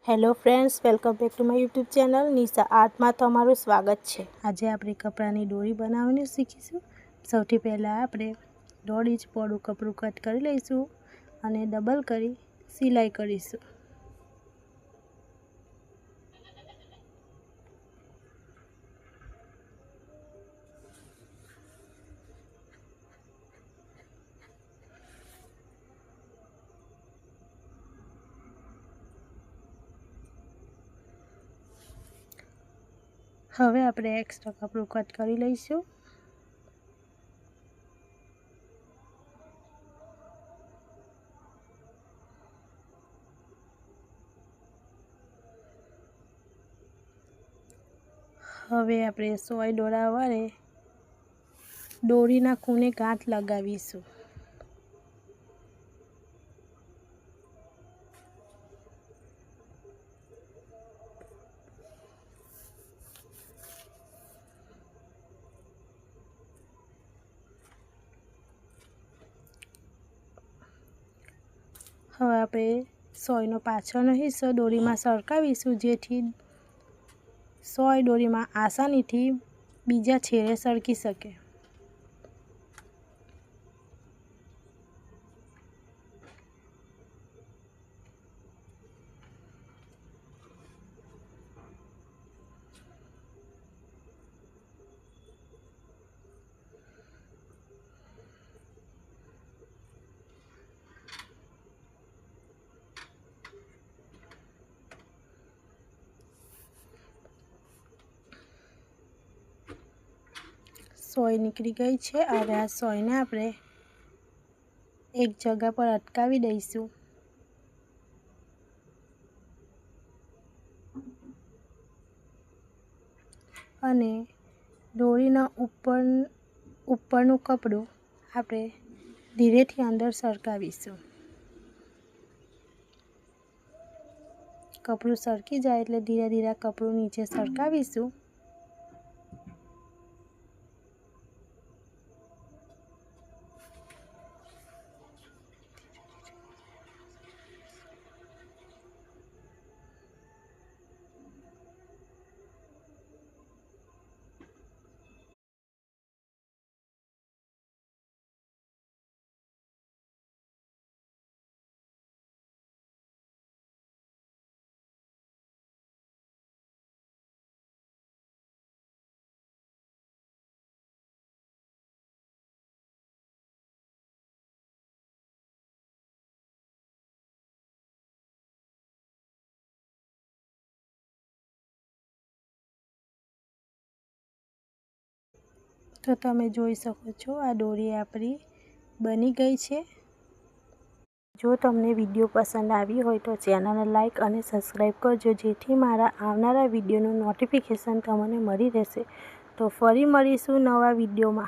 Hello friends, welcome back to my YouTube channel Nisha art में तमारुं स्वागत है। आज आपणे कपड़ानी डोरी बनाववानुं शीखीशुं। सौथी पहला आपणे 1.5 इंच पહોળું कपड़ું कट करी लईशुं अने डबल करी सिलाई करीशुं। हवे आपणे एक्स्ट्रा कपड़ું कट करी लईशुं। हवे आपणे सोय दोरा वडे दोरीना खूणे गांठ लगावीशुं। हवे आपणे सोयनो पाछळनो हिस्सो दोरीमां सरकावीशुं, जेथी सोय दोरीमां आसानीथी बीजा छेड़े सरकी शके। सोय निकली गई है। हवे आ सोय ने आपणे एक जगह पर अटकावी दईशुं। अने दोरीना उपरनुं कपड़ुं आपणे धीरेथी अंदर सरकावीशुं। कपड़ुं सरकी जाए एटले धीरे धीरे कपड़ुं नीचे सरकावीशुं। तो तमे जोई शको छो आ दोरी आपणी बनी गई है। जो तमने विडियो पसंद आई हो तो चेनल ने लाइक और सब्सक्राइब करजो, जेथी मारा आवनारा विडियोनुं नोटिफिकेशन तमने मळी रहेशे। तो फरी मळीशुं नवा विडियो में।